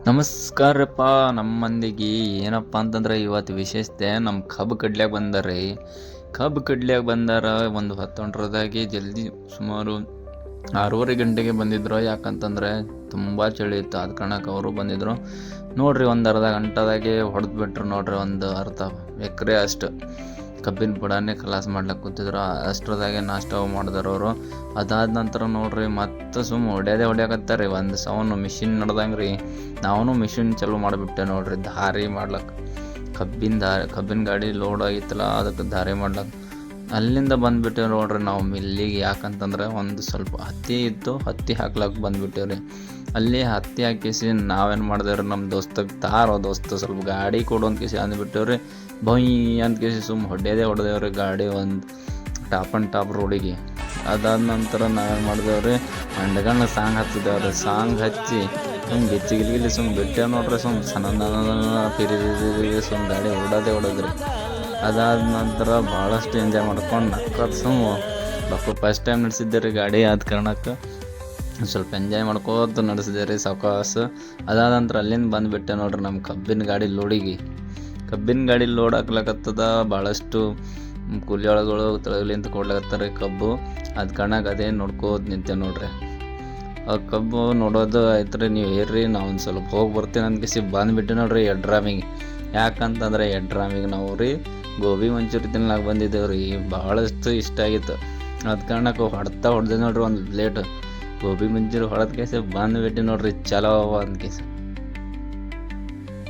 ನಮಸ್ಕಾರಪ್ಪ. ನಮ್ಮ ಮಂದಿಗೆ ಏನಪ್ಪ ಅಂತಂದ್ರೆ ಇವತ್ತು ವಿಶೇಷತೆ ನಮ್ಮ ಕಬ್ಬು ಕಡ್ಲ್ಯಾಗ ಬಂದಾರ್ರಿ. ಕಬ್ಬು ಕಡ್ಲ್ಯಾಗ ಬಂದಾರ. ಒಂದು 10 ಗಂಟರದಾಗಿ ಜಲ್ದಿ ಸುಮಾರು 6:30 ಗಂಟೆಗೆ ಬಂದಿದ್ರು. ಯಾಕಂತಂದರೆ ತುಂಬ ಚಳಿ ಇತ್ತು, ಅದು ಕಾರಣಕ್ಕೆ ಅವರು ಬಂದಿದ್ರು ನೋಡ್ರಿ. ಒಂದು ಅರ್ಧ ಗಂಟೆದಾಗೆ ಹೊಡೆದು ಬಿಟ್ರು ನೋಡ್ರಿ. ಒಂದು ಅರ್ಧ ಎಕರೆ ಅಷ್ಟು ಕಬ್ಬಿನ ಬುಡನೇ ಖಲಾಸ್ ಮಾಡ್ಲಿಕ್ಕೆ ಕೂತಿದ್ರು. ಅಷ್ಟರದಾಗೆ ನಾಷ್ಟ ಮಾಡಿದ್ರು ಅವರು. ಅದಾದ ನಂತರ ನೋಡ್ರಿ ಮತ್ತೆ ಹೊಡ್ಯಾಕತ್ತಾರೆ ಒಂದು ಸೌನು ಮಿಷಿನ್ ನಡ್ದಂಗೆ ರೀ. ನಾವು ಮಿಷಿನ್ ಚಾಲೂ ಮಾಡಿಬಿಟ್ಟೆ ನೋಡ್ರಿ, ದಾರಿ ಮಾಡ್ಲಕ್ಕೆ. ಕಬ್ಬಿನ ಗಾಡಿ ಲೋಡ್ ಆಗಿತ್ತಲ್ಲ, ಅದಕ್ಕೆ ದಾರಿ ಮಾಡ್ಲಕ್ಕೆ ಅಲ್ಲಿಂದ ಬಂದುಬಿಟ್ಟೇವೆ ನೋಡ್ರಿ ನಾವು ಮಿಲ್ಲಿಗೆ. ಯಾಕಂತಂದ್ರೆ ಒಂದು ಸ್ವಲ್ಪ ಹತ್ತಿ ಇತ್ತು, ಹತ್ತಿ ಹಾಕ್ಲಕ್ಕೆ ಬಂದುಬಿಟ್ಟೇವ್ರಿ. ಅಲ್ಲಿ ಹತ್ತಿ ಹಾಕಿಸಿ ನಾವೇನು ಮಾಡಿದೇವ್ರಿ, ನಮ್ಮ ದೋಸ್ತ ಸ್ವಲ್ಪ ಗಾಡಿ ಕೊಡು ಅಂತ ಕೇಸಿ ಅಂದ್ಬಿಟ್ಟೇವ್ರಿ. ಬೊಯ್ ಅಂತ ಕೇಸಿ ಹೊಡೆದೇವ್ರಿ ಗಾಡಿ ಒಂದು ಟಾಪ್ ರೋಡಿಗೆ. ಅದಾದ ನಂತರ ನಾವೇನು ಮಾಡಿದೇವ್ರಿ, ಮಂಡಗಣ್ಣ ಸಾಂಗ್ ಹಚ್ಚಿದೇವ್ರಿ. ಸಾಂಗ್ ಹಚ್ಚಿ ಗಿಚ್ಚಿಗಿಲಿ ಬಿಟ್ಟೇವ್ ನೋಡ್ರಿ. ಸಣ್ಣ ಪಿರಿ ಗಾಡಿ ಹೊಡೋದ್ರಿ. ಅದಾದ ನಂತರ ಭಾಳಷ್ಟು ಎಂಜಾಯ್ ಮಾಡ್ಕೊಂಡು ನಕ್ಕದು ಫಸ್ಟ್ ಟೈಮ್ ನಡೆಸಿದ್ದೆ ರೀ ಗಾಡಿ. ಆದ ಕಾರಣಕ್ಕೆ ಸ್ವಲ್ಪ ಎಂಜಾಯ್ ಮಾಡ್ಕೋತ ನಡೆಸಿದೆ ರೀ ಸಾವಕಾಶ. ಅದಾದ ನಂತರ ಅಲ್ಲಿಂದ ಬಂದುಬಿಟ್ಟೆ ನೋಡ್ರಿ ನಮ್ಮ ಕಬ್ಬಿನ ಗಾಡಿ ಲೋಡ್ ಹಾಕ್ಲಕತ್ತದ. ಭಾಳಷ್ಟು ಕೂಲಿಯಾಳುಗಳು ತಳಗಲಿಂತ ಕೊಡ್ಲಕತ್ತಾರೆ ಕಬ್ಬು. ಅದ ಕಾರಣಕ್ಕೆ ಅದೇ ನೋಡ್ಕೋತ ನಿಂತೆ ನೋಡ್ರಿ. ಆ ಕಬ್ಬು ನೋಡೋದು ಆಯ್ತು ರೀ. ನೀವು ಏರ್ರಿ, ನಾವು ಒಂದು ಸ್ವಲ್ಪ ಹೋಗಿ ಬರ್ತೀನಿ ಅಂದ್ಕೇಸಿ ಬಂದುಬಿಟ್ಟೆ ನೋಡ್ರಿ ಯಡ್ರಾಮಿಗೆ. ಯಾಕಂತಂದರೆ ಯಡ್ರಾಮಿಗೆ ನಾವು ರೀ ಗೋಬಿ ಮಂಚೂರಿ ತಿನ್ಲಾಕ ಬಂದಿದ್ದೇವೆ ರೀ. ಭಾಳಷ್ಟು ಇಷ್ಟ ಆಗಿತ್ತು. ಅದ ಕಾರಣಕ್ಕೆ ಹೊಡೆದೆ ನೋಡ್ರಿ ಒಂದು ಪ್ಲೇಟ್ ಗೋಬಿ ಮಂಚೂರಿ ಹೊಡೆದ ಕೇಸಿ ಬಂದುಬಿಟ್ಟು ನೋಡ್ರಿ ಚಲೋ ಅಂದ್ಕೇಸಿ.